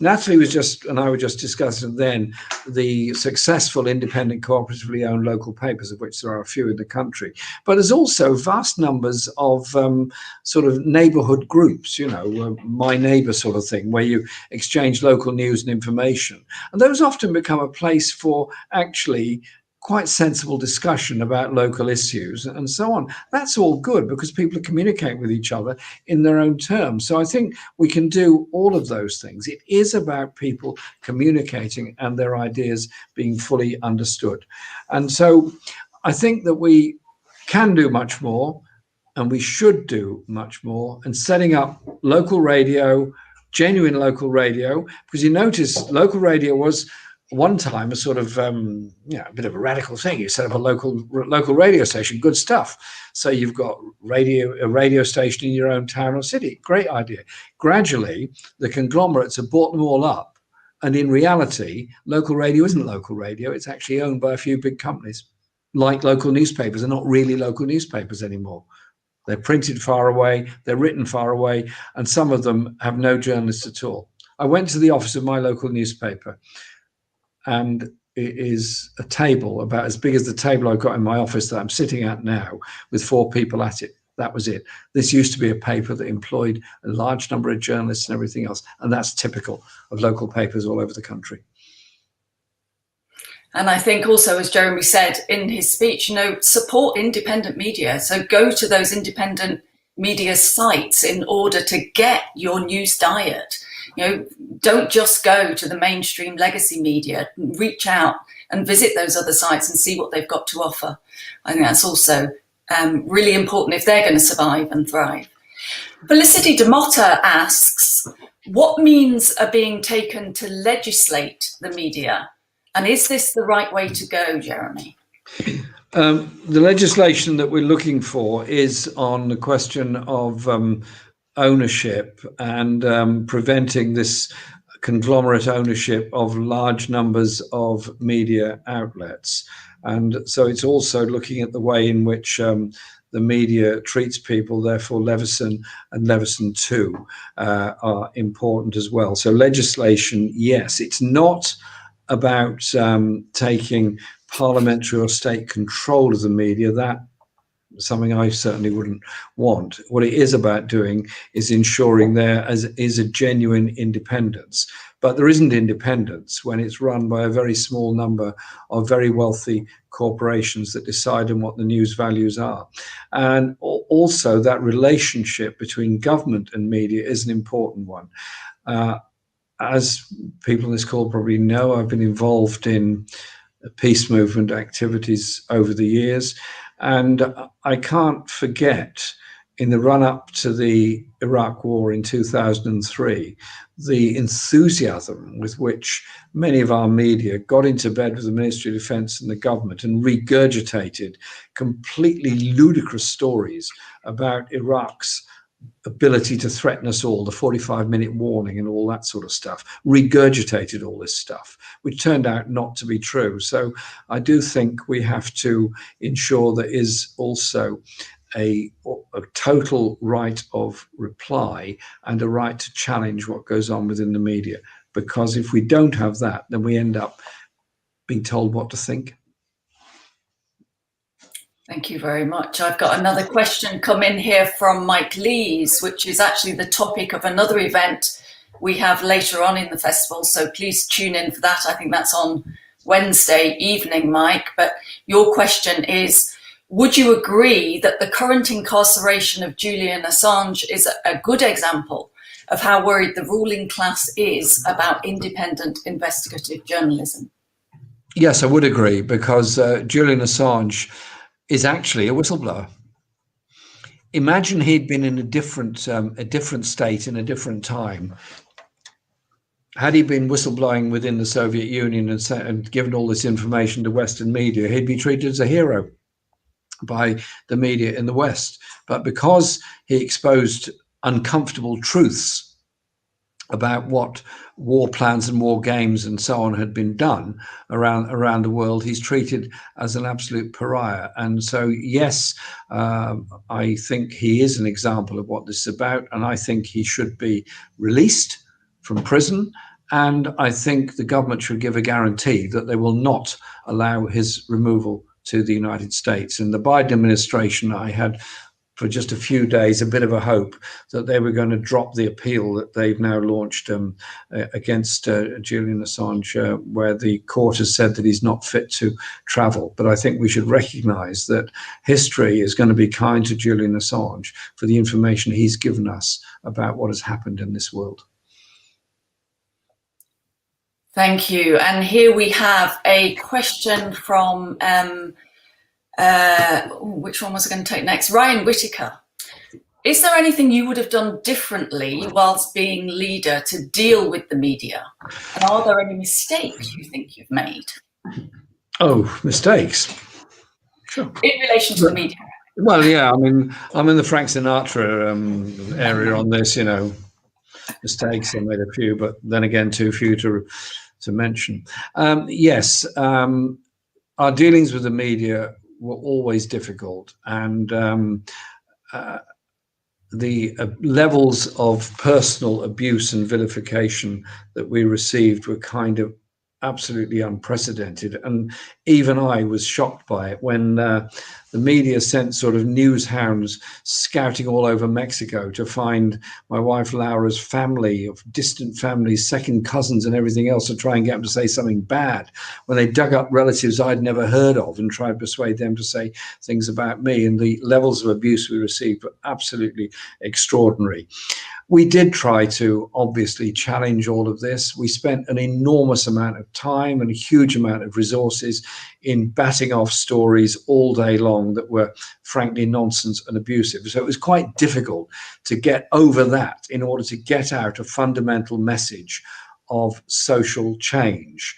Natalie was just, and I were just discussing then, the successful independent cooperatively owned local papers, of which there are a few in the country. But there's also vast numbers of sort of neighborhood groups, you know, my neighbor sort of thing, where you exchange local news and information. And those often become a place for actually quite sensible discussion about local issues and so on. That's all good because people communicate with each other in their own terms. So I think we can do all of those things. It is about people communicating and their ideas being fully understood. And so I think that we can do much more and we should do much more, and setting up local radio, genuine local radio, because you notice local radio was one time a sort of a bit of a radical thing. You set up a local radio station, good stuff. So you've got a radio station in your own town or city. Great idea. Gradually, the conglomerates have bought them all up. And in reality, local radio isn't local radio. It's actually owned by a few big companies. Like local newspapers are not really local newspapers anymore. They're printed far away, they're written far away, and some of them have no journalists at all. I went to the office of my local newspaper, and it is a table about as big as the table I've got in my office that I'm sitting at now, with 4 people at it. That was it. This used to be a paper that employed a large number of journalists and everything else, and that's typical of local papers all over the country. And I think also, as Jeremy said in his speech, you know, support independent media. So go to those independent media sites in order to get your news diet. You know, don't just go to the mainstream legacy media. Reach out and visit those other sites and see what they've got to offer. I think that's also really important if they're going to survive and thrive. Felicity DeMotta asks, what means are being taken to legislate the media? And is this the right way to go, Jeremy? The legislation that we're looking for is on the question of ownership and preventing this conglomerate ownership of large numbers of media outlets. And so it's also looking at the way in which the media treats people. Therefore, Leveson and Leveson 2 are important as well. So legislation, yes, it's not about taking parliamentary or state control of the media. That something I certainly wouldn't want. What it is about doing is ensuring there is a genuine independence. But there isn't independence when it's run by a very small number of very wealthy corporations that decide on what the news values are. And also that relationship between government and media is an important one. As people on this call probably know, I've been involved in peace movement activities over the years. And I can't forget, in the run-up to the Iraq War in 2003, the enthusiasm with which many of our media got into bed with the Ministry of Defence and the government and regurgitated completely ludicrous stories about Iraq's ability to threaten us all, the 45-minute warning and all that sort of stuff, regurgitated all this stuff, which turned out not to be true. So I do think we have to ensure there is also a total right of reply and a right to challenge what goes on within the media. Because if we don't have that, then we end up being told what to think. Thank you very much. I've got another question come in here from Mike Lees, which is actually the topic of another event we have later on in the festival. So please tune in for that. I think that's on Wednesday evening, Mike. But your question is, would you agree that the current incarceration of Julian Assange is a good example of how worried the ruling class is about independent investigative journalism? Yes, I would agree, because Julian Assange is actually a whistleblower. Imagine he'd been in a different state in a different time. Had he been whistleblowing within the Soviet Union and given all this information to Western media, he'd be treated as a hero by the media in the West. But because he exposed uncomfortable truths about what war plans and war games and so on had been done around the world, he's treated as an absolute pariah. And so, yes, I think he is an example of what this is about, and I think he should be released from prison. And I think the government should give a guarantee that they will not allow his removal to the United States. And the Biden administration, I had for just a few days a bit of a hope that they were going to drop the appeal that they've now launched against Julian Assange, where the court has said that he's not fit to travel. But I think we should recognize that history is going to be kind to Julian Assange for the information he's given us about what has happened in this world. Thank you. And here we have a question from which one was I going to take next? Ryan Whitaker. Is there anything you would have done differently whilst being leader to deal with the media? And are there any mistakes you think you've made? Oh, mistakes. Sure. In relation to the media. Well, yeah, I mean, I'm in the Frank Sinatra area on this, you know. Mistakes, I made a few, but then again, too few to mention. Yes, our dealings with the media were always difficult, and the levels of personal abuse and vilification that we received were kind of absolutely unprecedented. And even I was shocked by it when the media sent sort of news hounds scouting all over Mexico to find my wife Laura's family, of distant families, second cousins and everything else, to try and get them to say something bad, when they dug up relatives I'd never heard of and tried to persuade them to say things about me. And the levels of abuse we received were absolutely extraordinary. We did try to obviously challenge all of this. We spent an enormous amount of time and a huge amount of resources in batting off stories all day long that were frankly nonsense and abusive. So it was quite difficult to get over that in order to get out a fundamental message of social change.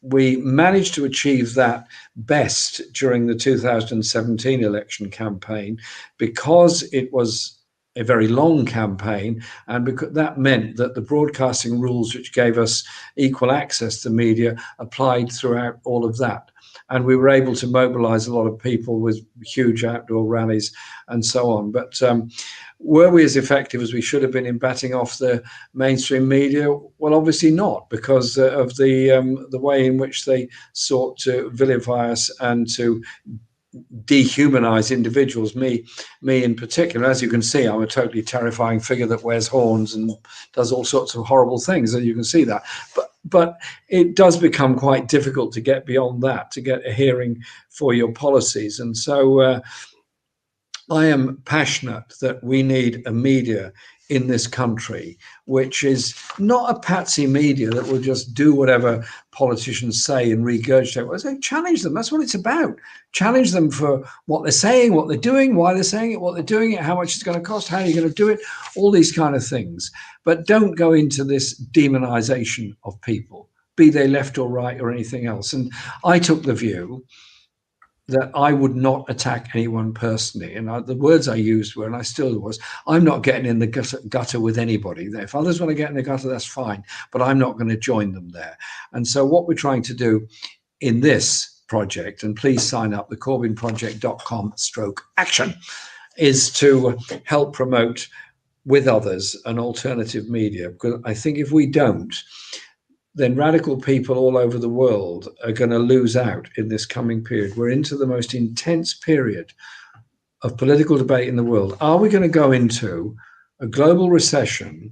We managed to achieve that best during the 2017 election campaign because it was a very long campaign, and because that meant that the broadcasting rules, which gave us equal access to media, applied throughout all of that. And we were able to mobilize a lot of people with huge outdoor rallies and so on. But were we as effective as we should have been in batting off the mainstream media? Well, obviously not, because of the way in which they sought to vilify us and to dehumanize individuals, me in particular. As you can see, I'm a totally terrifying figure that wears horns and does all sorts of horrible things, and you can see that. But it does become quite difficult to get beyond that, to get a hearing for your policies. And so I am passionate that we need a media in this country which is not a patsy media that will just do whatever politicians say and regurgitate. Well, I say challenge them. That's what it's about. Challenge them for what they're saying, what they're doing, why they're saying it, what they're doing it, how much it's going to cost, how you're going to do it, all these kind of things. But don't go into this demonization of people, be they left or right or anything else. And I took the view that I would not attack anyone personally. And the words I used were, and I still was, I'm not getting in the gutter with anybody. If others want to get in the gutter, that's fine, but I'm not going to join them there. And so what we're trying to do in this project, and please sign up, the corbynproject.com/action, is to help promote with others an alternative media. Because I think if we don't, then radical people all over the world are going to lose out in this coming period. We're into the most intense period of political debate in the world. Are we going to go into a global recession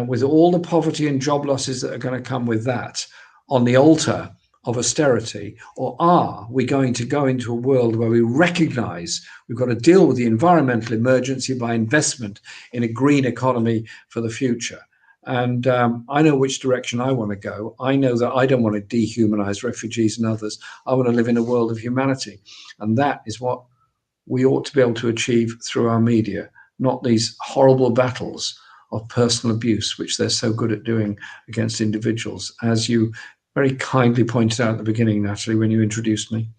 with all the poverty and job losses that are going to come with that on the altar of austerity? Or are we going to go into a world where we recognize we've got to deal with the environmental emergency by investment in a green economy for the future? And I know which direction I want to go. I know that I don't want to dehumanize refugees and others. I want to live in a world of humanity. And that is what we ought to be able to achieve through our media, not these horrible battles of personal abuse, which they're so good at doing against individuals, as you very kindly pointed out at the beginning, Natalie, when you introduced me.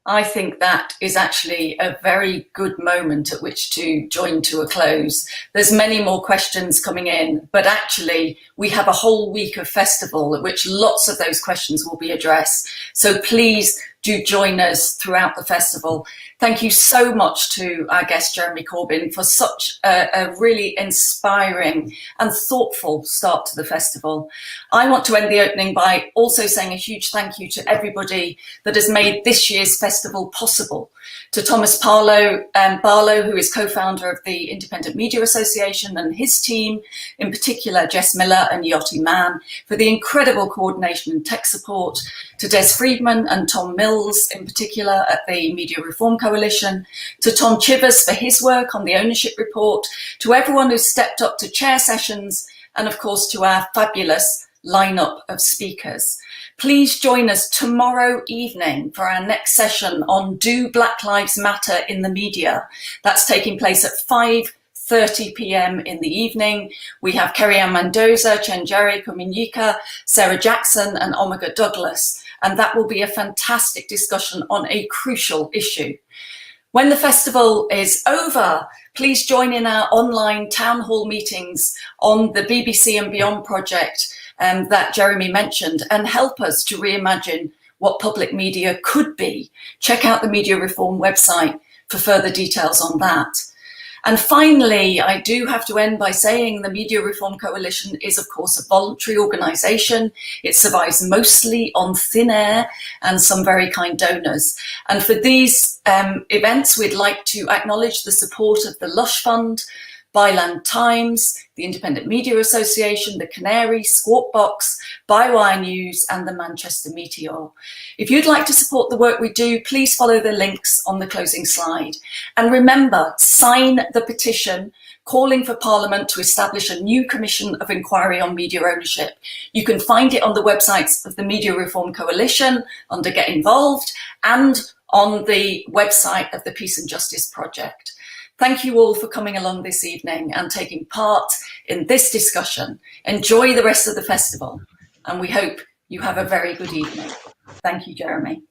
I think that is actually a very good moment at which to join to a close. There's many more questions coming in, but actually we have a whole week of festival at which lots of those questions will be addressed. So please do join us throughout the festival. Thank you so much to our guest, Jeremy Corbyn, for such a really inspiring and thoughtful start to the festival. I want to end the opening by also saying a huge thank you to everybody that has made this year's festival possible. To Thomas Barlow, who is co-founder of the Independent Media Association, and his team, in particular Jess Miller and Yachty Mann, for the incredible coordination and tech support. To Des Friedman and Tom Mills, in particular at the Media Reform Coalition. To Tom Chivers for his work on the ownership report. To everyone who stepped up to chair sessions, and of course to our fabulous lineup of speakers. Please join us tomorrow evening for our next session on Do Black Lives Matter in the Media. That's taking place at 5:30 p.m. in the evening. We have Kerry-Ann Mendoza, Chenjere Kuminyika, Sarah Jackson and Omega Douglas, and that will be a fantastic discussion on a crucial issue. When the festival is over, please join in our online town hall meetings on the BBC and Beyond project that Jeremy mentioned, and help us to reimagine what public media could be. Check out the Media Reform website for further details on that. And finally, I do have to end by saying the Media Reform Coalition is, of course, a voluntary organisation. It survives mostly on thin air and some very kind donors. And for these events, we'd like to acknowledge the support of the Lush Fund, Byline Times, the Independent Media Association, the Canary, Skwawkbox, Bywire.news and the Manchester Meteor. If you'd like to support the work we do, please follow the links on the closing slide. And remember, sign the petition calling for Parliament to establish a new commission of inquiry on media ownership. You can find it on the websites of the Media Reform Coalition under Get Involved and on the website of the Peace and Justice Project. Thank you all for coming along this evening and taking part in this discussion. Enjoy the rest of the festival. and we hope you have a very good evening. Thank you, Jeremy.